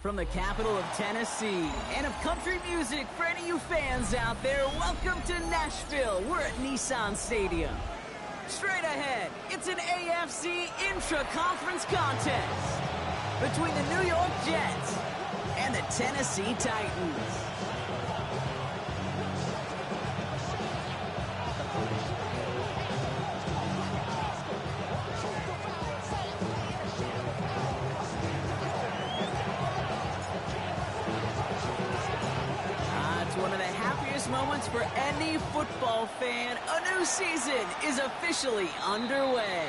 From the capital of Tennessee and of country music, for any of you fans out there, welcome to Nashville. We're at Nissan Stadium. Straight ahead, it's an AFC intra-conference contest between the New York Jets and the Tennessee Titans. One of the happiest moments for any football fan. A new season is officially underway.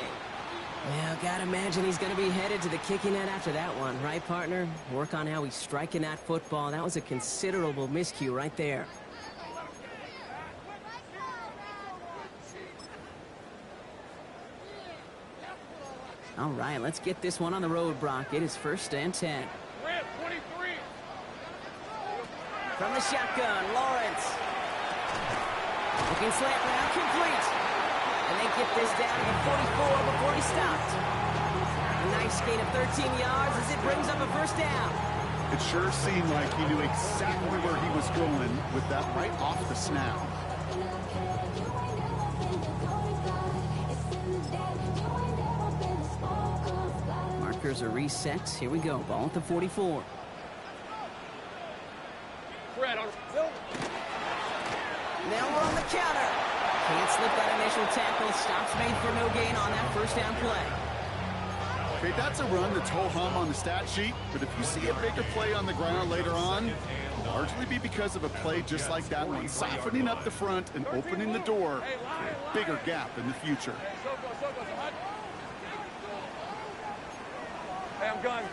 Well, gotta imagine he's gonna be headed to the kicking net after that one, right, partner? Work on how he's striking that football. That was a considerable miscue right there. All right, let's get this one on the road, Brock. It is 1st and 10. From the shotgun, Lawrence. Looking slant route, complete. And they get this down to the 44 before he stopped. A nice gain of 13 yards as it brings up a 1st down. It sure seemed like he knew exactly where he was going with that right off the snap. Markers are reset. Here we go. Ball at the 44. Now we're on the counter. Can't slip that initial tackle. Stops made for no gain on that 1st down play. Okay, that's a run that's ho-hum on the stat sheet, but if you see a bigger play on the ground later on, it'll largely be because of a play just like that one, softening up the front and opening the door for a bigger gap in the future. Hey, I'm gun.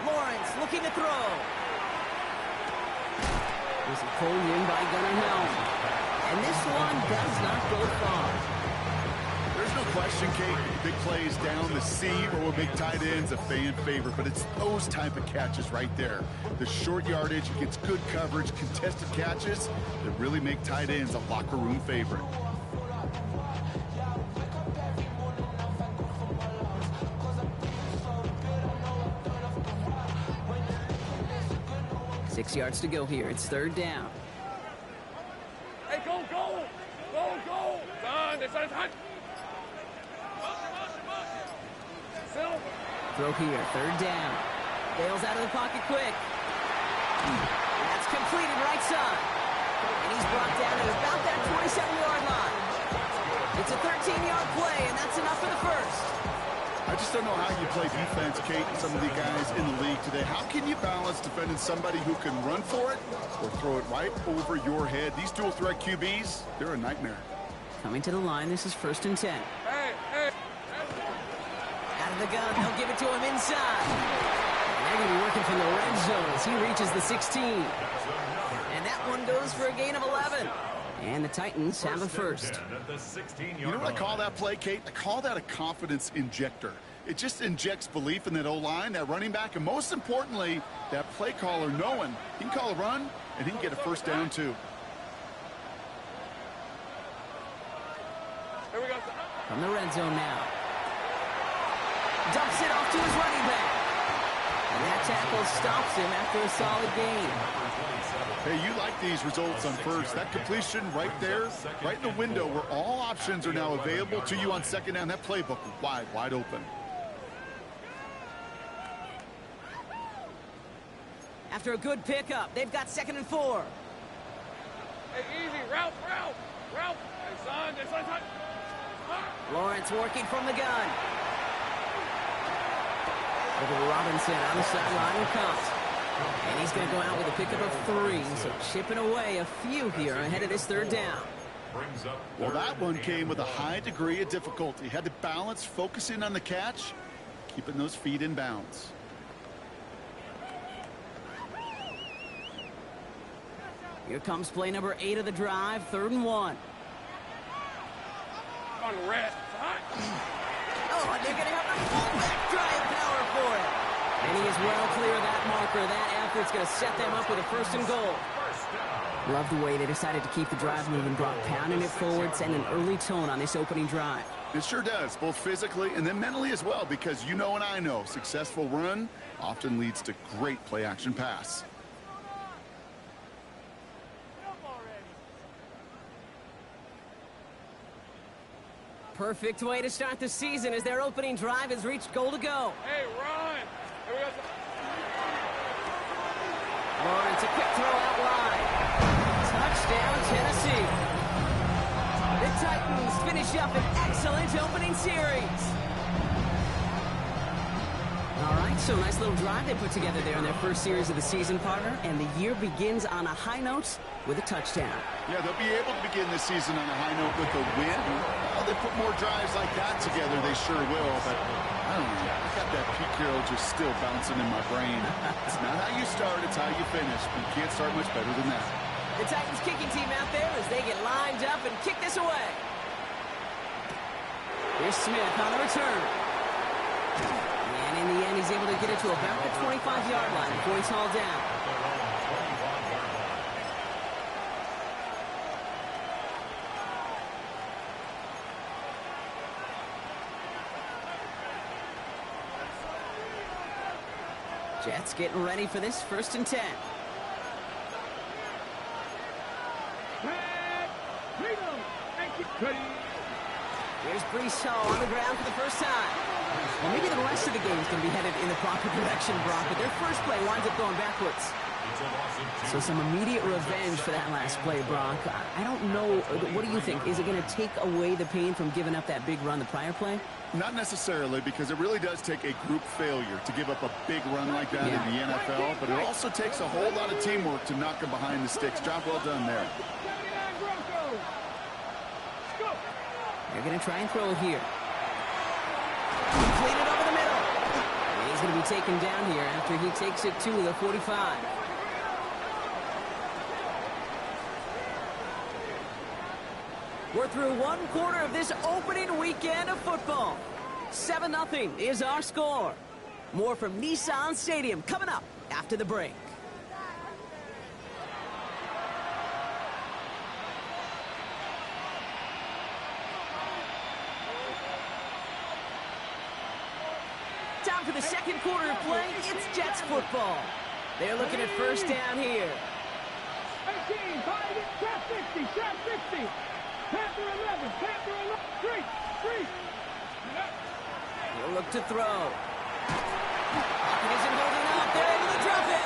Lawrence looking to throw. Is pulled in by Gunnar Helm. And this one does not go far. There's no question, Kate, big plays down the seam or big tight ends a fan favorite, but it's those type of catches right there. The short yardage gets good coverage, contested catches that really make tight ends a locker room favorite. Six yards to go here. It's 3rd down. Hey, go! Done. Throw here. 3rd down. Bails out of the pocket quick. That's completed right side. And he's brought down at about that 27-yard line. It's a 13-yard play, and that's enough for the 1st. I just don't know how you play defense, Kate, and some of the guys in the league today. How can you balance defending somebody who can run for it or throw it right over your head? These dual threat QBs, they're a nightmare. Coming to the line, this is 1st and 10. Hey. Out of the gun, they'll give it to him inside. And they're going to be working from the red zone as he reaches the 16. And that one goes for a gain of 11. And the Titans have a 1st. You know what I call that play, Kate? I call that a confidence injector. It just injects belief in that O-line, that running back, and most importantly, that play caller knowing he can call a run and he can get a 1st down too. Here we go. From the red zone now. Dumps it off to his running back. And that tackle stops him after a solid gain. Hey, you like these results on 1st. That completion right there, right in the window where all options are now available to you on 2nd down. That playbook wide open. After a good pickup, they've got 2nd and 4. Hey, easy. Route. Hey, son. Lawrence working from the gun. Over to Robinson on the sideline and comes. And he's going to go out with a pickup of 3. So chipping away a few here ahead of this 3rd down. Well, that one came with a high degree of difficulty. Had to balance, focusing on the catch, keeping those feet in bounds. Here comes play number 8 of the drive, 3rd and 1. On the red. Oh, and they're going to have the fullback drive power for it. And he is well clear of that marker. That effort's going to set them up with a 1st and goal. Love the way they decided to keep the drive moving, Brock, pounding it forward, sending an early tone on this opening drive. It sure does, both physically and then mentally as well, because you know and I know, successful run often leads to great play-action pass. Perfect way to start the season as their opening drive has reached goal to go. Hey, run! Here we go. Lawrence, a quick throw out wide. Touchdown, Tennessee. The Titans finish up an excellent opening series. All right, so nice little drive they put together there in their first series of the season, partner, and the year begins on a high note with a touchdown. Yeah, they'll be able to begin this season on a high note with a win. Well, they put more drives like that together, they sure will, but I don't know. I got that Pete Carroll just still bouncing in my brain. It's not how you start, it's how you finish. But you can't start much better than that. The Titans kicking team out there as they get lined up and kick this away. Here's Smith on the return. And in the end, he's able to get it to about the 25-yard line before he's hauled down. Jets getting ready for this 1st and 10. Here's Breece Hall on the ground for the first time. Well, maybe the rest of the game is going to be headed in the proper direction, Brock, but their first play winds up going backwards. So some immediate revenge for that last play, Brock. I don't know. What do you think? Is it going to take away the pain from giving up that big run the prior play? Not necessarily, because it really does take a group failure to give up a big run like that in the NFL, but it also takes a whole lot of teamwork to knock them behind the sticks. Job well done there. They're going to try and throw it here. Completed over the middle. And he's going to be taken down here after he takes it to the 45. We're through one quarter of this opening weekend of football. 7-0 is our score. More from Nissan Stadium coming up after the break. Time for the second quarter of play. It's Jets football. They're looking at first down here. 18, trap 60, trap 60. Panther 11, Panther 11, 3. He'll look to throw. Pocket isn't holding up. They're able to drop it.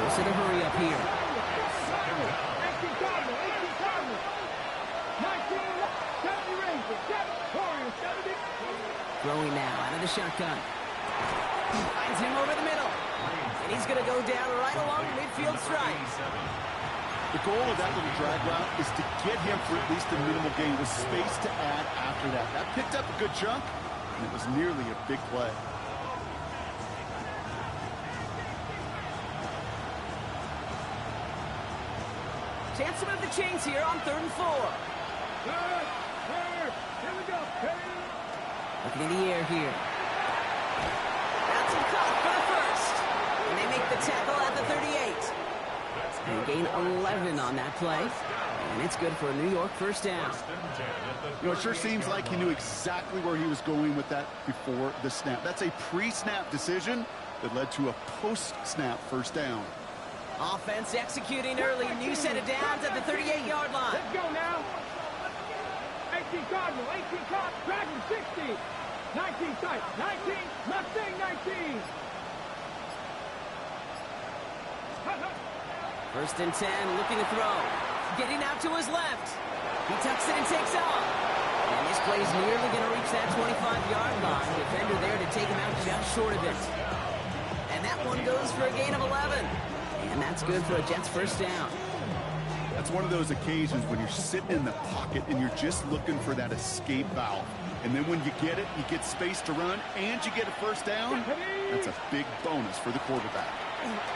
Goes to the hurry up here. 18 Cardinal, 18 Cardinal. 19, 70 Rangers, 7 Warriors, 70. Throwing now out of the shotgun. Finds him over the middle. And he's going to go down right along the midfield strike. The goal of that little drag route is to get him for at least a minimal gain with space to add after that. That picked up a good chunk, and it was nearly a big play. Chance to move the chains here on 3rd and 4. Here we go. Looking in the air here. That's a caught for the first. And they make the tackle at the 38. And gain 11 on that play. And it's good for a New York first down. You know, it sure seems like he knew exactly where he was going with that before the snap. That's a pre-snap decision that led to a post-snap first down. Offense executing early. New set of downs at the 38-yard line. Let's go now. 18 Cardinal, 18 Cardinal, Dragon 60. 19 tight, 19, Mustang 19. 1st and 10, looking to throw. Getting out to his left. He tucks it and takes off. And this play is nearly going to reach that 25-yard line. Defender there to take him out just short of it. And that one goes for a gain of 11. And that's good for a Jets first down. That's one of those occasions when you're sitting in the pocket and you're just looking for that escape valve. And then when you get it, you get space to run, and you get a first down. That's a big bonus for the quarterback.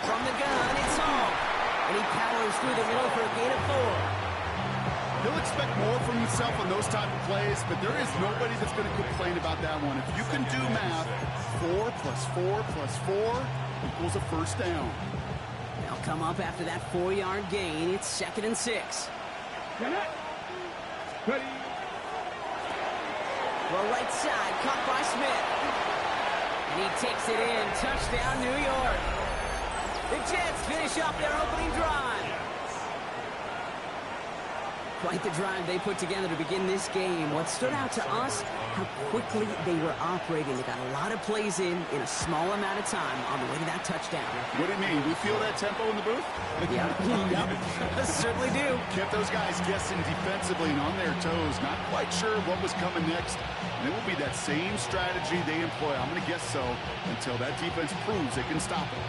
From the gun, it's Hall. And he powers through the middle for a gain of 4. He'll expect more from himself on those type of plays, but there is nobody that's going to complain about that one. If you can do math, 4 plus 4 plus 4 equals a first down. They'll come up after that 4-yard gain. It's 2nd and 6. Ready. Throw right side, caught by Smith. And he takes it in. Touchdown, New York. The Jets finish off their opening drive. Quite the drive they put together to begin this game. What stood out to us, how quickly they were operating. They got a lot of plays in a small amount of time on the way to that touchdown. What do you mean? We feel that tempo in the booth? Yep. Certainly do. Kept those guys guessing defensively and on their toes. Not quite sure what was coming next. And it will be that same strategy they employ. I'm going to guess so until that defense proves they can stop it.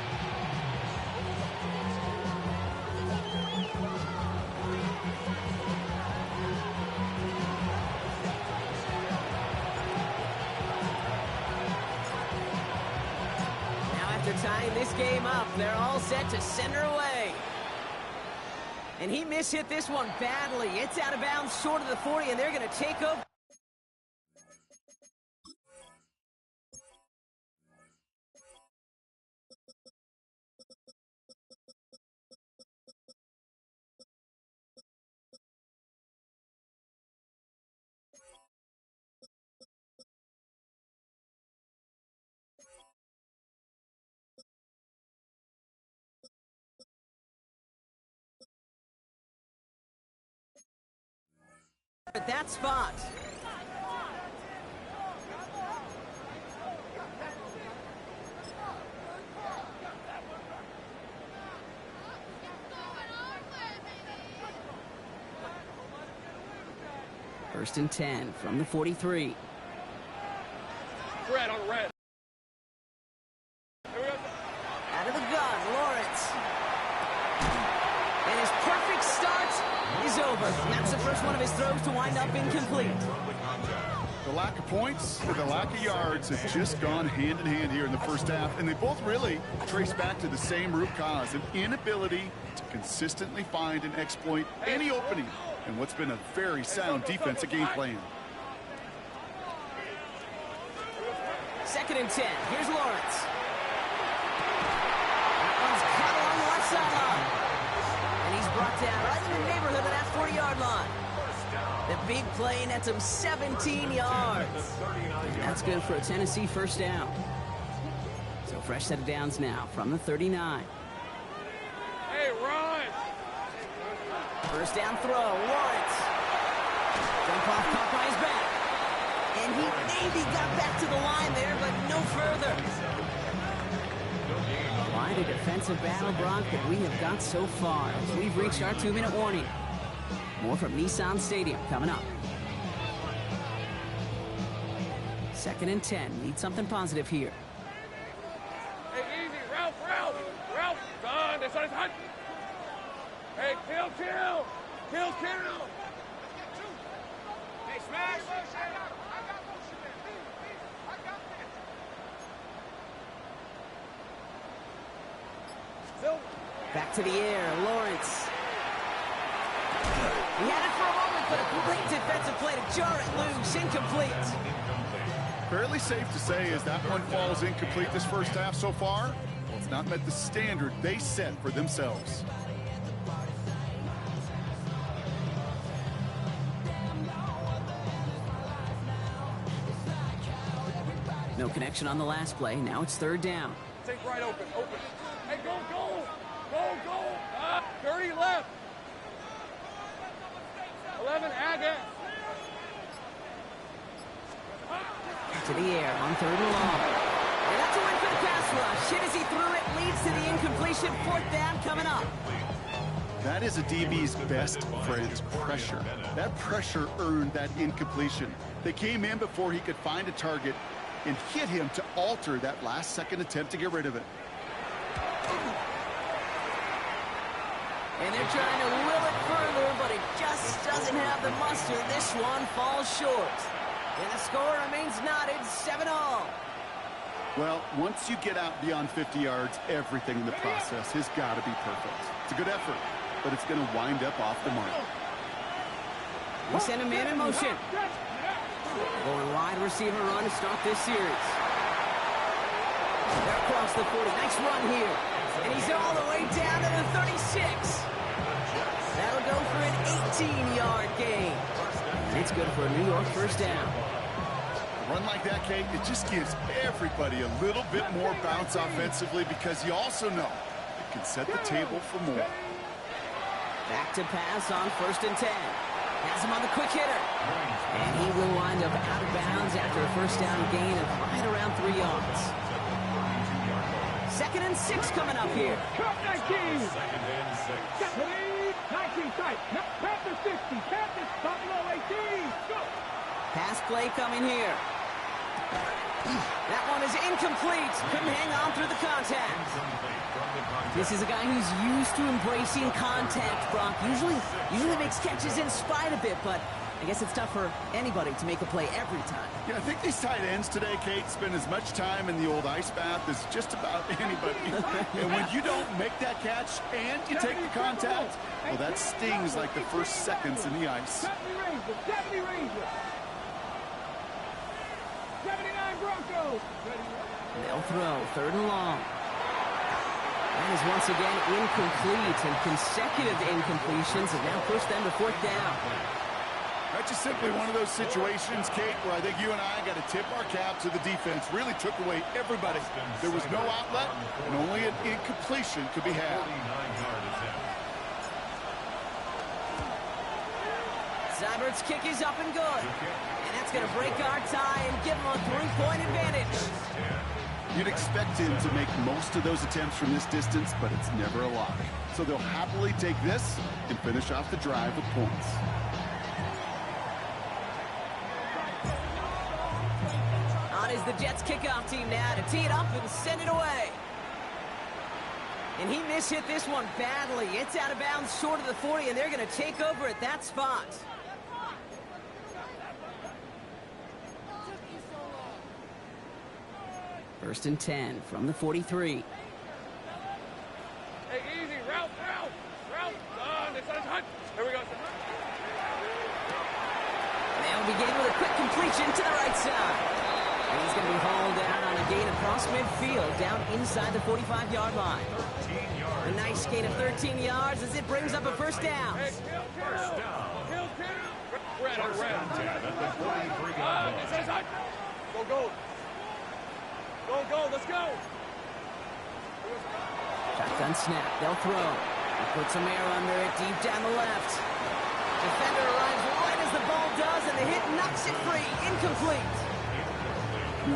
Tying this game up, they're all set to send her away. And he mishit this one badly. It's out of bounds short of the 40, and they're going to take over. At that spot. First and 10 from the 43. Red on red. Out of the gun, Lawrence. And his perfect start is over. That's the first one of his throws to wind up incomplete. The lack of points and the lack of yards have just gone hand in hand here in the first half, and they both really trace back to the same root cause, an inability to consistently find and exploit any opening in what's been a very sound defensive game plan. Second and 10. Here's Lawrence. That one's caught along the left sideline. And he's brought down right in the neighborhood of that 40-yard line. The big play nets him 17 yards. That's good for a Tennessee first down. So fresh set of downs now from the 39. Hey, run! First down throw, Lawrence. Jump off, caught by his back. And he maybe got back to the line there, but no further. Quite a defensive battle, Brock, that we have got so far as we've reached our 2-minute warning. More from Nissan Stadium coming up. Second and 10. Need something positive here. Hey, easy, Ralph! Son, that's on his hunt! Hey, kill! Hey, smash! Back to the air, Lawrence. He had it for a moment, but a great defensive play to jar it loose. Incomplete. Fairly safe to say as that one falls incomplete this first half so far, it's not met the standard they set for themselves. No connection on the last play. Now it's third down. Take right open. Hey, go! 30 left. 11, Agate. To the air on third and long. And that's a win for the pass rush. Hit as he threw it, leads to the incompletion. Fourth down coming up. That is a DB's best friend's pressure. That pressure earned that incompletion. They came in before he could find a target and hit him to alter that last-second attempt to get rid of it. And they're trying to will it further, but it just doesn't have the muster. This one falls short. And the score remains knotted, 7-all. Well, once you get out beyond 50 yards, everything in the process has got to be perfect. It's a good effort, but it's going to wind up off the mark. We send a man in motion. Going wide receiver run to start this series. They're across the 40. Nice run here. And he's all the way down to the 36. That'll go for an 18-yard gain. It's good for a New York first down. Run like that, Kate, it just gives everybody a little bit more bounce offensively because you also know it can set the table for more. Back to pass on 1st and 10. Has him on the quick hitter. And he will wind up out of bounds after a first down gain of right around 3 yards. 2nd and 6 coming up here. Cut 19. 19 tight. Panthers 60. Panthers Buffalo 18. Go. Pass play coming here. That one is incomplete. Couldn't hang on through the contact. This is a guy who's used to embracing contact, Brock. Usually makes catches in spite of it, but I guess it's tough for anybody to make a play every time. Yeah, I think these tight ends today, Kate, spend as much time in the old ice bath as just about anybody. And when you don't make that catch and you take the contact, well, that stings like the first seconds in the ice. 70 Rangers. 79 Broncos. They'll throw 3rd and long. That is once again incomplete, and consecutive incompletions have now pushed them to 4th down. That's just simply one of those situations, Kate, where I think you and I got to tip our cap to the defense. Really took away everybody. There was no outlet, and only an incompletion could be had. Seibert's kick is up and good. And that's going to break our tie and give them a 3-point advantage. You'd expect him to make most of those attempts from this distance, but it's never a lock. So they'll happily take this and finish off the drive with points. On is the Jets kickoff team now to tee it up and send it away. And he mishit this one badly. It's out of bounds short of the 40, and they're going to take over at that spot. First and 10 from the 43. Hey, easy. Route. Here we go. They'll begin with a quick completion to the right side. And he's going to be hauled down on a gain across midfield, down inside the 45-yard line. A nice gain of 13 yards as it brings up a first down. First down. Red. Go, let's go. Shotgun snap, they'll throw. He puts some air under it, deep down the left. Defender arrives right as the ball does, and the hit knocks it free. Incomplete.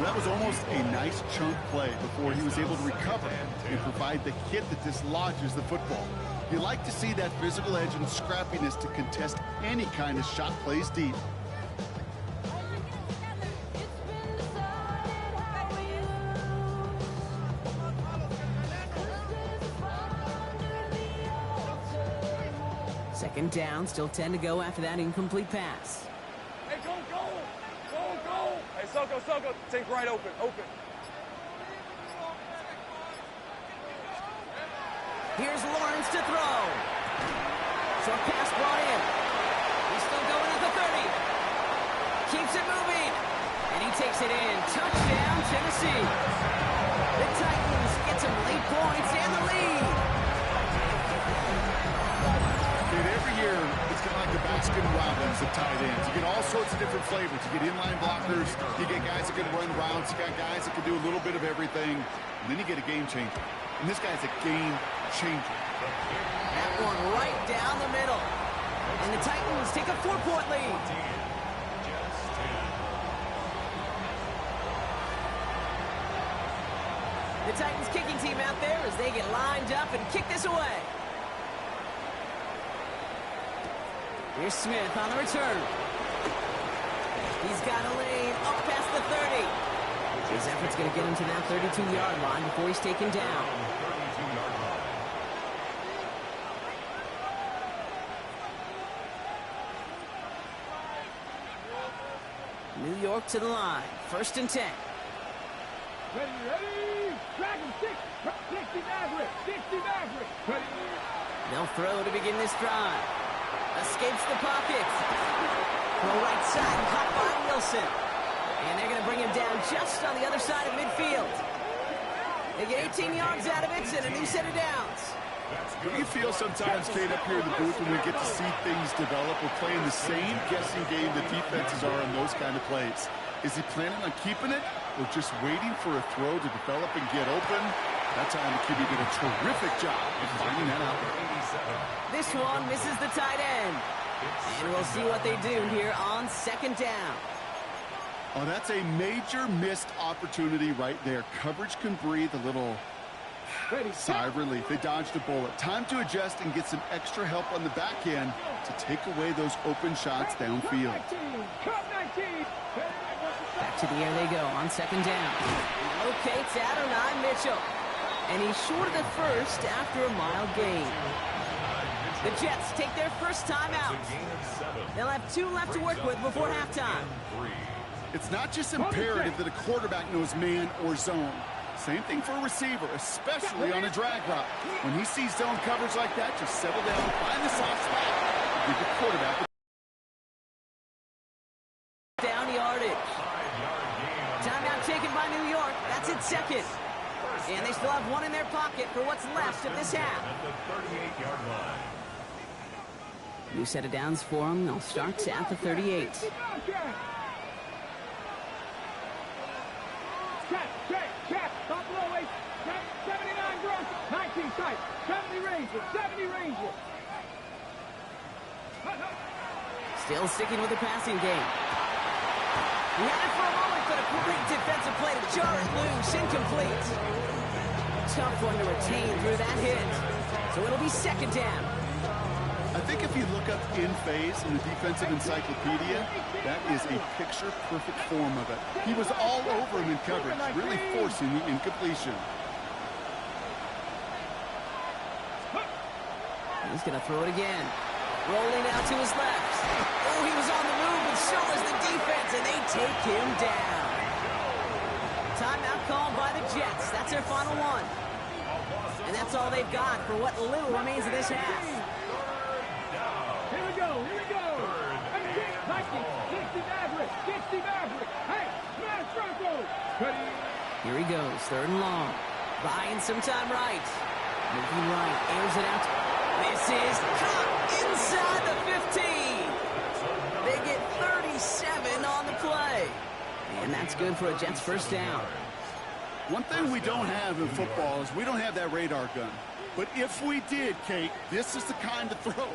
That was almost a nice chunk play before he was able to recover and provide the hit that dislodges the football. You like to see that physical edge and scrappiness to contest any kind of shot plays deep. Second down, still 10 to go after that incomplete pass. Hey, go. Hey, Soko, take right open. Here's Lawrence to throw. Short pass brought in. He's still going at the 30. Keeps it moving. And he takes it in. Touchdown, Tennessee. The Titans get some late points and the lead. Every year, it's kind of like the Baskin Robbins of tight ends. You get all sorts of different flavors. You get inline blockers. You get guys that can run routes. You got guys that can do a little bit of everything. And then you get a game changer. And this guy's a game changer. That one right down the middle. And the Titans take a 4-point lead. The Titans kicking team out there as they get lined up and kick this away. Here's Smith on the return. He's got a lane up past the 30. His effort's going to get him to that 32-yard line before he's taken down. New York to the line. First and 10. Ready. Dragon 6. 60 Maverick. Ready. They'll throw to begin this drive. Escapes the pocket. Throw right side, caught by Wilson. And they're going to bring him down just on the other side of midfield. They get 18 yards out of it and a new set of downs. You feel sometimes, Kate, up here in the booth when we get to see things develop. We're playing the same guessing game that defenses are on those kind of plays. Is he planning on keeping it or just waiting for a throw to develop and get open? That time the QB did a terrific job of finding that out. This one misses the tight end. And we'll see what they do here on second down. Oh, that's a major missed opportunity right there. Coverage can breathe a little sigh of relief. They dodged a bullet. Time to adjust and get some extra help on the back end to take away those open shots downfield. Back to the air they go on second down. Locates Adonai Mitchell. And he's short of the first after a mild gain. The Jets take their first time out. They'll have 2 left to work with before halftime. It's not just imperative that a quarterback knows man or zone. Same thing for a receiver, especially on a drag route. When he sees zone coverage like that, just settle down, find the soft spot, give the quarterback down yardage. Timeout taken by New York. That's its second. And they still have 1 in their pocket for what's left of this half. New set of downs for them. They'll start at the 38. Check. Buffalo 8. 79 Bronx. 19 tight. 70 Rangers. 70 Rangers. Still sticking with the passing game. He had it for a moment, but a great defensive play to jar it loose. Incomplete. Tough one to retain through that hit. So it'll be second down. I think if you look up in phase in the defensive encyclopedia, that is a picture-perfect form of it. He was all over him in coverage, really forcing the incompletion. He's going to throw it again. Rolling out to his left. Oh, he was on the move, and so was the defense, and they take him down. Timeout called by the Jets. That's their final one. And that's all they've got for what little remains of this half. Here we go. 60 Maverick. Hey, smash Broncos. Here he goes, 3rd and long. Buying some time right. Moving right, airs it out. This is caught inside the 15. They get 37 on the play. And that's good for a Jets first down. One thing we don't have in football is we don't have that radar gun. But if we did, Kate, this is the kind of throw,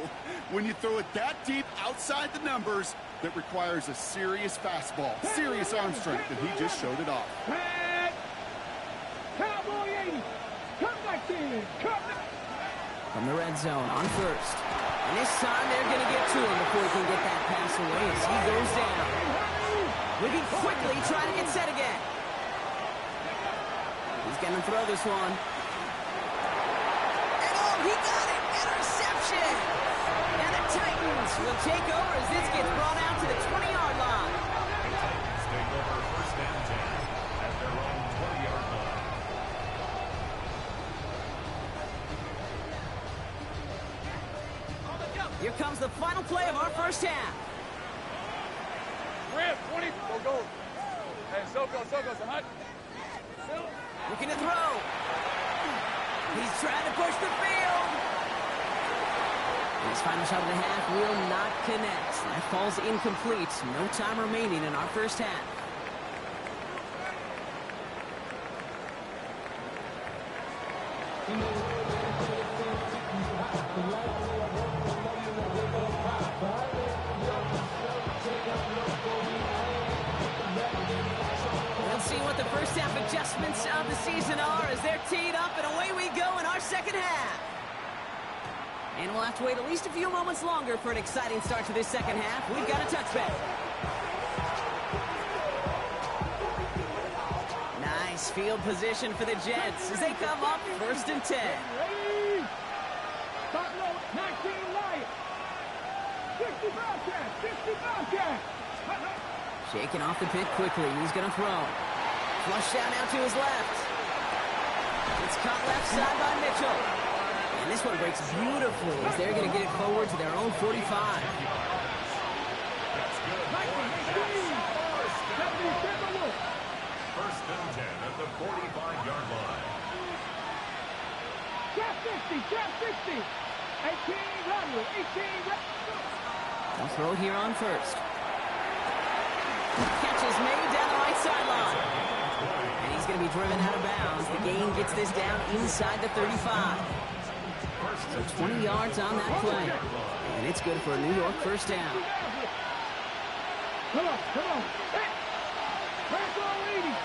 when you throw it that deep outside the numbers, that requires a serious fastball, serious arm strength, and he just showed it off. Cowboy 80. Come back in. From the red zone on first. And this time they're going to get to him before he can get that pass away as he goes down. Looking quickly, trying to get set again. He's going to throw this one. And oh, he got it! Interception! And the Titans will take over as this gets brought out to the 20-yard line. Titans take over first and 10 at their own 20-yard line. Here comes the final play of our first half. Red 20. Go. Hey, so hot. Looking to throw. He's trying to push the field. His final shot of the half will not connect. That falls incomplete. No time remaining in our first half. We'll see what the first half adjustments of the season are as they're teed up, and away we go in our second half. And we'll have to wait at least a few moments longer for an exciting start to this second half. We've got a touchback. Nice field position for the Jets as they come up first and 10. Buffalo 19 Lions. 60 Bobcats. Shaking off the pick quickly. He's going to throw. Flush down out to his left. It's caught left side by Mitchell. And this one breaks beautifully as they're going to get it forward to their own 45. First and 10 at the 45-yard line. Trap 60. 18 Rodney. They'll throw here on first. Catches is made down the right sideline. And he's going to be driven out of bounds. The gain gets this down inside the 35. So 20 yards on that play. And it's good for a New York first down. Come on, come on. Hey! Press on, ladies.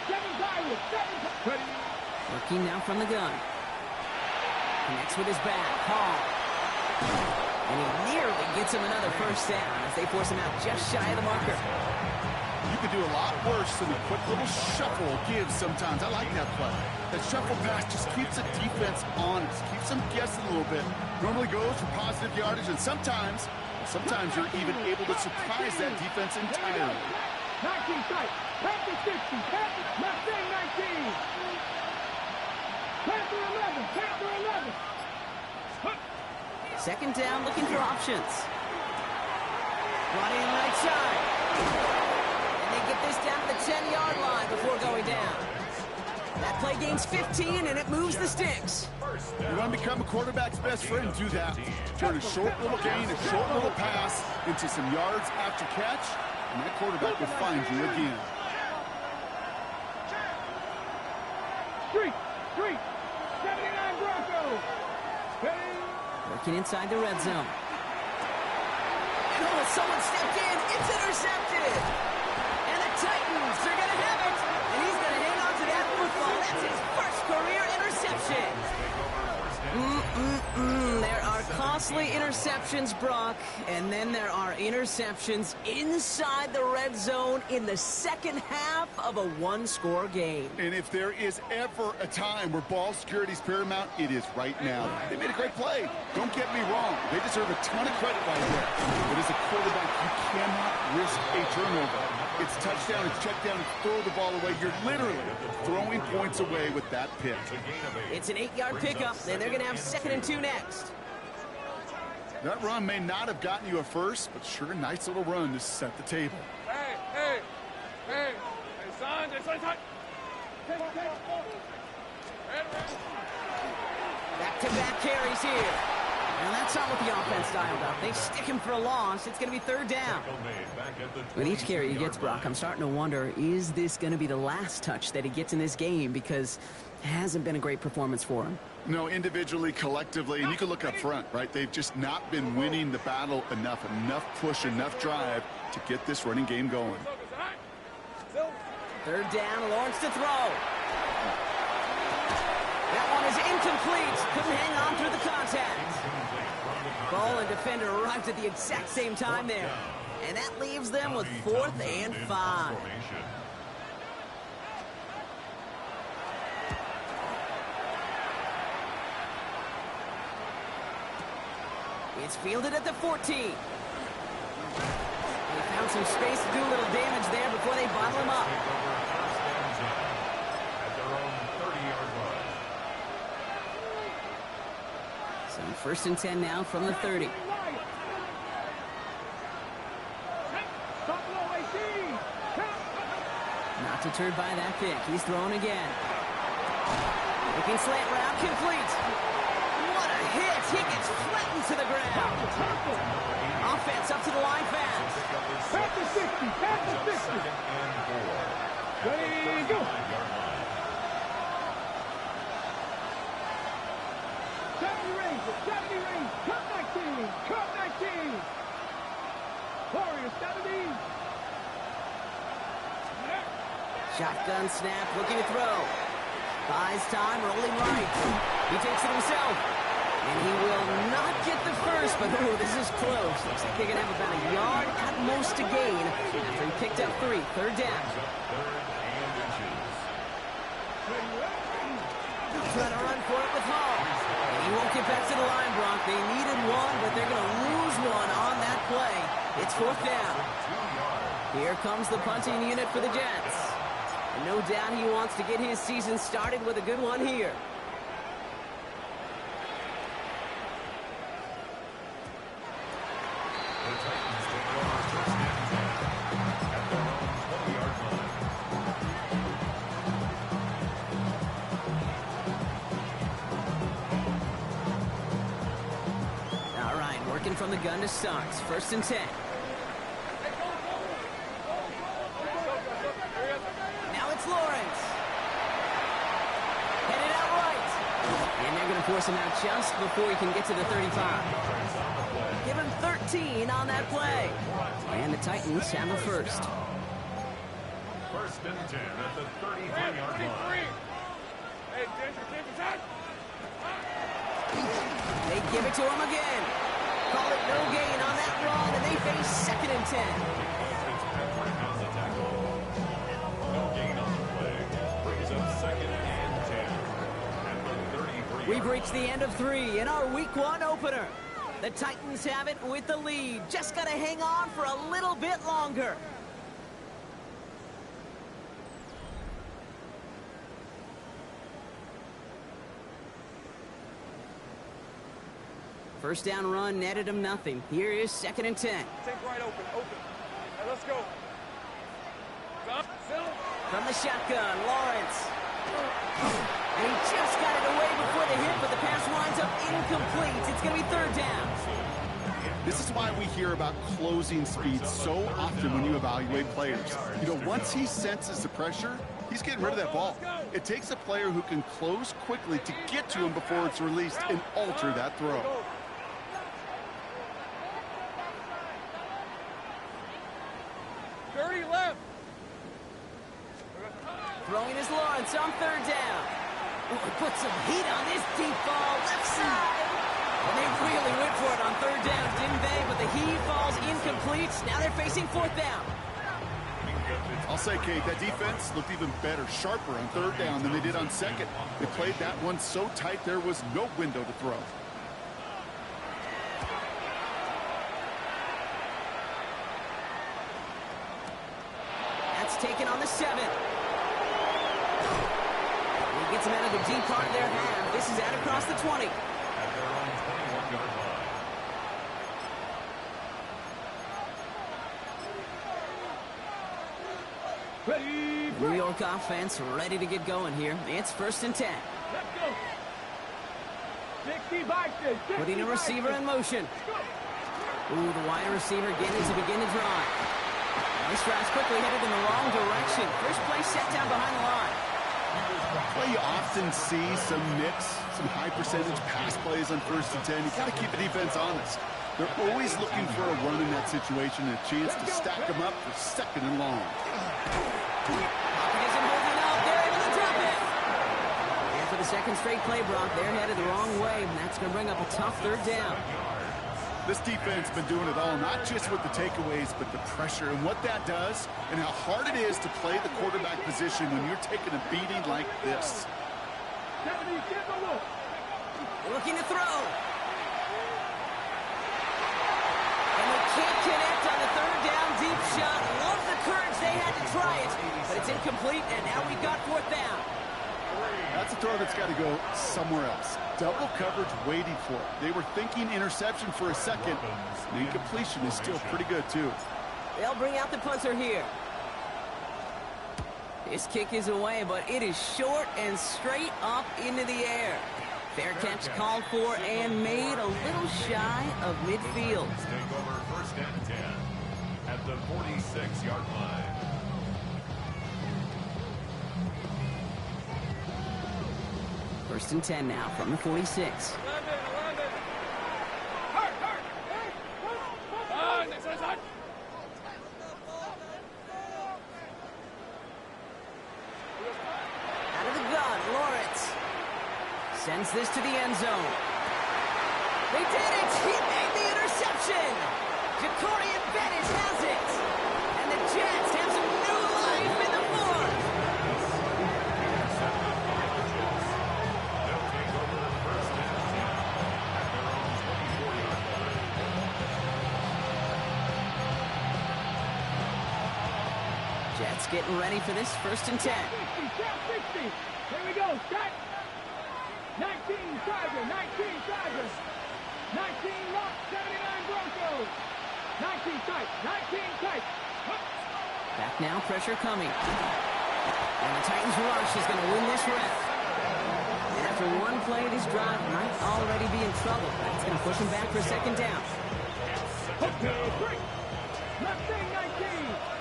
7 Tyrus, 7 Ready. Working now from the gun. Connects with his back. Hall. And he nearly gets him another first down as they force him out just shy of the marker. You could do a lot worse than a quick little shuffle give sometimes. I like that play. That shuffle pass just keeps the defense honest, keeps them guessing a little bit. Normally goes for positive yardage, and sometimes you're even able to surprise that defense entirely. 19 tight. Panther 60. Panther, Mustang 19. Panther 11. Panther 11. Second down, looking for options. Running right side. And they get this down to the 10-yard line before going down. That play gains 15, and it moves the sticks. You want to become a quarterback's best friend, do that. Turn a short little gain, a short little pass into some yards after catch, and that quarterback will find you again. Street, 79 Broncos. Ready. Working inside the red zone. And oh, someone stepped in. It's intercepted. And the Titans are going to have it. And he's going to hang on to that football. That's his first career interception. There are costly interceptions, Brock, and then there are interceptions inside the red zone in the second half of a one-score game. And if there is ever a time where ball security is paramount, it is right now. They made a great play. Don't get me wrong. They deserve a ton of credit right there. But as a quarterback, you cannot risk a turnover. It's touchdown, it's check down, it's throw the ball away. You're literally throwing points away with that pick. It's an 8-yard pickup, and they're going to have 2nd and 2 next. That run may not have gotten you a first, but sure, nice little run to set the table. Hey, son. Back-to-back carries here. And that's not what the offense dialed up. They stick him for a loss. It's going to be 3rd down. With each carry he gets, Brock, I'm starting to wonder, is this going to be the last touch that he gets in this game? Because it hasn't been a great performance for him. No, individually, collectively, and you can look up front, right? They've just not been winning the battle enough push, enough drive to get this running game going. 3rd down, Lawrence to throw. That one is incomplete. Couldn't hang on through the contact. Ball and defender arrived at the exact same time there. And that leaves them with 4th and 5. It's fielded at the 14. They found some space to do a little damage there before they bottle him up. So 1st and 10 now from the 30. Not deterred by that pick. He's thrown again. Looking slant route, complete. What a hit! He gets flattened to the ground. Offense up to the line fast. Panther 60. Panther 60. Ready, go. 70 range. Cut 19. Warriors 70. Shotgun snap, looking to throw. Buys time, rolling right. He takes it himself. And he will not get the first, but oh, this is close. Looks like they're going to have about a yard at most to gain after he picked up 3. 3rd down. Trying to run for it with Hall. And he won't get back to the line, Brock. They needed one, but they're going to lose one on that play. It's 4th down. Here comes the punting unit for the Jets. And no doubt he wants to get his season started with a good one here. All right, working from the gun to start. 1st and 10. force him out just before he can get to the 35. Give him 13 on that play. And the Titans have a first. First and 10 at the 33-yard line. Hey, Ginger, out. They give it to him again. Call it no gain on that run, and they face second and 10. Fitzpatrick on the tackle. No gain on the play. Brings up second and 10 at the 33. We've reached the end of 3 in our Week 1 opener. The Titans have it with the lead. Just got to hang on for a little bit longer. First down run netted him nothing. Here is second and 10. Take right open. Hey, let's go. From the shotgun, Lawrence. And he just got it away before the hit, but the pass winds up incomplete. It's going to be third down. This is why we hear about closing speed so often when you evaluate players. You know, once he senses the pressure, he's getting rid of that ball. It takes a player who can close quickly to get to him before it's released and alter that throw. Throwing is Lawrence on third down. Oh, he put some heat on this deep ball, left side. And they really went for it on third down, didn't they? But the heave falls incomplete. Now they're facing fourth down. I'll say, Kate, that defense looked even better, sharper on third down than they did on second. They played that one so tight there was no window to throw. That's taken on the 7. He gets him out of the deep part of their half. This is out across the 20. At their own 21-yard line. Ready. New York offense ready to get going here. It's first and 10. Let's go. 60 boxes. Putting a receiver in motion. Ooh, the wide receiver getting to begin the drive. This drive's quickly headed in the wrong direction. First play set down behind the line. Well, you often see some mix, some high percentage pass plays on first and 10. You got to keep the defense honest. They're always looking for a run in that situation and a chance to stack them up for second and long. Pocket isn't holding up. They're able to drop it. And for the second straight play, Brock, they're headed the wrong way, and that's going to bring up a tough third down. This defense has been doing it all, not just with the takeaways, but the pressure and what that does and how hard it is to play the quarterback position when you're taking a beating like this. Looking to throw. And they can't connect on the third down deep shot. Love the courage they had to try it, but it's incomplete, and now we've got fourth down. That's a throw that's got to go somewhere else. Double coverage waiting for it. They were thinking interception for a second. The incompletion is still pretty good, too. They'll bring out the punter here. His kick is away, but it is short and straight up into the air. Fair catch called for and made a little shy of midfield. Take over first and 10 at the 46-yard line. First and 10 now from the 46. Out of the gun, Lawrence sends this to the end zone. They did it! He made the interception! Jacorian Bennett has it! And the Jets have some new life in the fourth! They'll take over first and 10 at their own 24-yard line. Jets getting ready for this first and 10. 60. Here we go. Start. 19 Chargers. 19 Chargers. 19 Rock. 79 Broncos. 19 tight. 19 tight. Back now, pressure coming. And the Titans rush is going to win this rep. And after one play, this drive might already be in trouble. That's going to push him back for second down. Okay, 3. Left thing 19.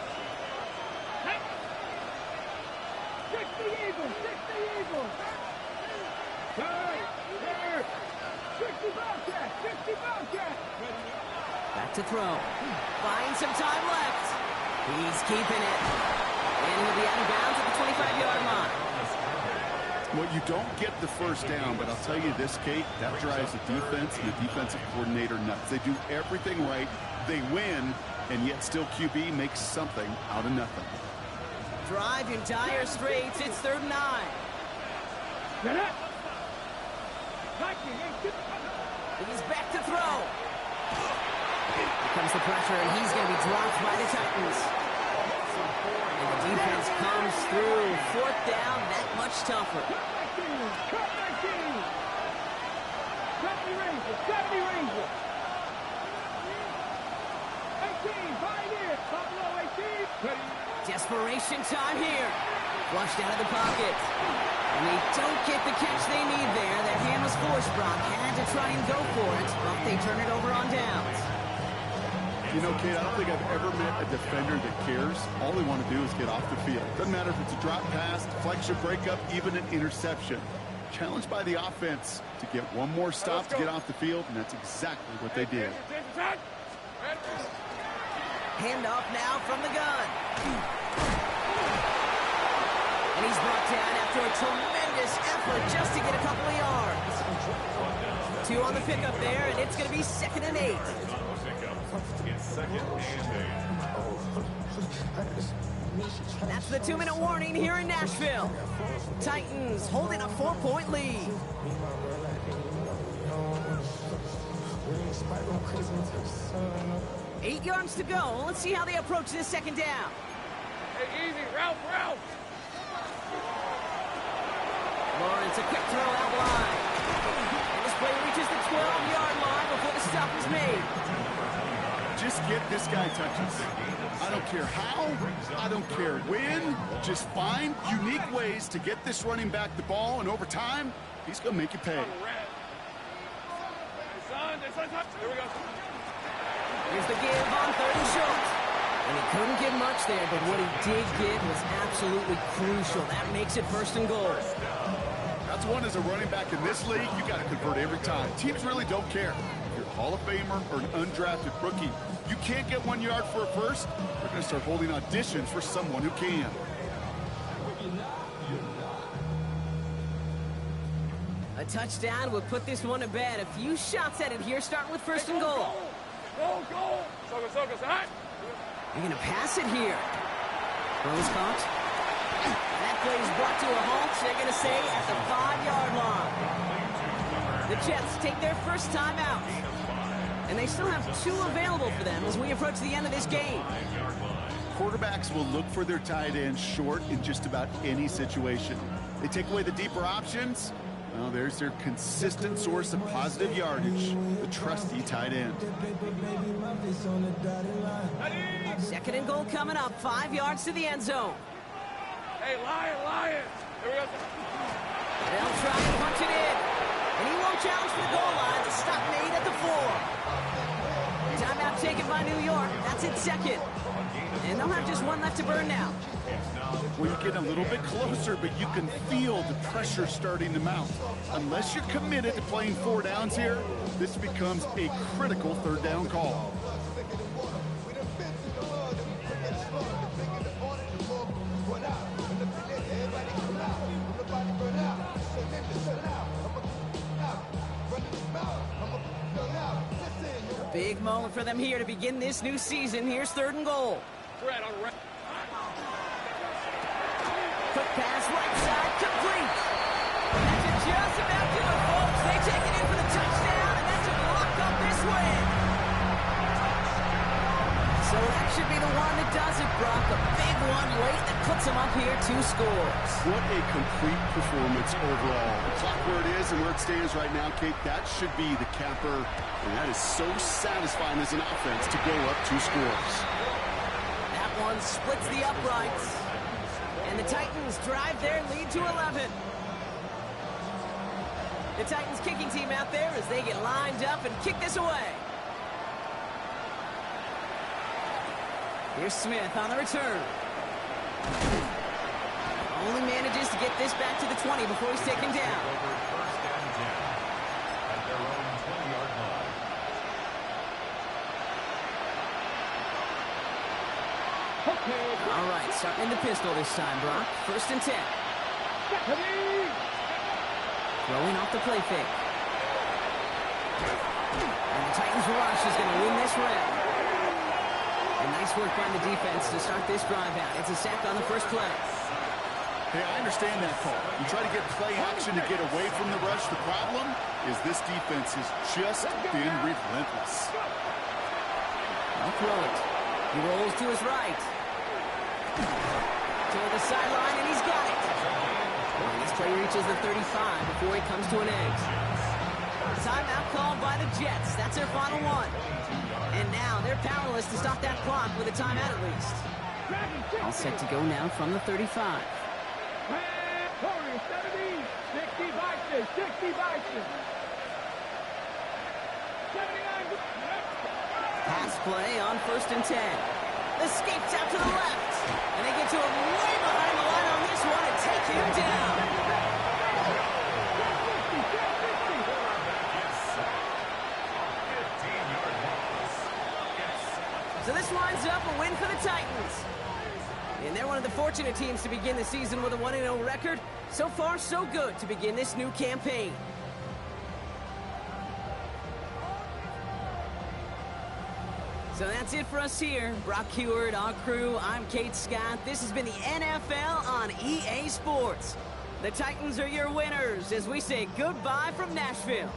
60 Eagles. 60 Eagles. Third. to throw. Finds some time left. He's keeping it. And he'll be out of bounds at the 25-yard line. Well, you don't get the first down, but I'll tell you this, Kate, that drives the defense and the defensive coordinator nuts. They do everything right. They win, and yet still QB makes something out of nothing. Drive in dire straits. It's 3rd and 9. Get up. He's back to throw. Here comes the pressure, and he's going to be dropped by the Titans. And the defense comes through. 4th down, that much tougher. Cut 19. 70 Rangers. 70 Rangers. 18. 5 years. Buffalo 18. Ready. Desperation time here. Flushed out of the pocket. And they don't get the catch they need there. Their hand was forced. Brock had to try and go for it, but they turn it over on downs. You know, Kate, I don't think I've ever met a defender that cares. All they want to do is get off the field. Doesn't matter if it's a drop pass, deflection, breakup, even an interception. Challenged by the offense to get one more stop to get off the field, and that's exactly what they did. Handoff now from the gun. And he's brought down after a tremendous effort just to get a couple of yards. 2 on the pickup there, and it's going to be 2nd and 8. It's 2nd and 8. That's the 2-minute warning here in Nashville. Titans holding a 4-point lead. 8 yards to go. Let's see how they approach this 2nd down. Hey, easy. Ralph. Lawrence, a quick throw out wide. And this play reaches the 12-yard line before the stop is made. Just get this guy touches. I don't care how, I don't care when. Just find unique ways to get this running back the ball, and over time, he's going to make you pay. Here we go. Here's the give on 3rd and short. And he couldn't get much there, but what he did get was absolutely crucial. That makes it 1st and goal. That's one as a running back in this league, you got to convert every time. Teams really don't care. If you're a Hall of Famer or an undrafted rookie, you can't get 1 yard for a first, they're going to start holding auditions for someone who can. A touchdown would put this one to bed. A few shots at it here, starting with 1st and goal. Go. Soccer, hot. They're going to pass it here. Throws caught. That play is brought to a halt, they're going to say, at the 5-yard line. The Jets take their first time out. And they still have 2 available for them as we approach the end of this game. Quarterbacks will look for their tight ends short in just about any situation. They take away the deeper options. Well, there's their consistent source of positive yardage, the trusty tight end. 2nd and goal coming up, 5 yards to the end zone. Hey, Lion. Here we go. They'll try and punch it in. And he won't challenge for the goal line. The stop made at the 4. Timeout taken by New York. That's it 2nd. And they'll have just 1 left to burn now. Well, you're getting a little bit closer, but you can feel the pressure starting to mount. Unless you're committed to playing 4 downs here, this becomes a critical 3rd down call. Big moment for them here to begin this new season. Here's 3rd and goal. Red on red. Quick pass, right side, complete. That's just about to it, folks. They take it in for the touchdown, and that's to lock up this win. So that should be the one that does it, Brock. A big one late that puts them up here 2 scores. What a complete performance overall. The clock where it is and where it stands right now, Kate, that should be the capper. And that is so satisfying as an offense to go up 2 scores. That one splits the uprights. And the Titans drive their lead to 11. The Titans kicking team out there as they get lined up and kick this away. Here's Smith on the return. Only manages to get this back to the 20 before he's taken down. Over 1st and 10 at their own 20-yard line. All right, starting in the pistol this time, Brock. 1st and 10. Throwing off the play fake. And the Titans rush is going to win this round. And nice work by the defense to start this drive out. It's a sack on the first play. Hey, I understand that call. You try to get play action to get away from the rush. The problem is this defense has just been relentless. I'll throw it. He rolls to his right. Toward the sideline, and he's got it. And this play reaches the 35 before he comes to an edge. Timeout called by the Jets. That's their final one. And now they're powerless to stop that clock with a timeout at least. All set to go now from the 35. 70, 60 Vikings, 60 Vikings. 79. Pass play on 1st and 10. Escapes out to the left. And they get to him way behind the line on this one and take him down. So this winds up a win for the Titans. And they're one of the fortunate teams to begin the season with a 1-0 record. So far, so good to begin this new campaign. So that's it for us here. Brock Huard, our crew, I'm Kate Scott. This has been the NFL on EA Sports. The Titans are your winners as we say goodbye from Nashville.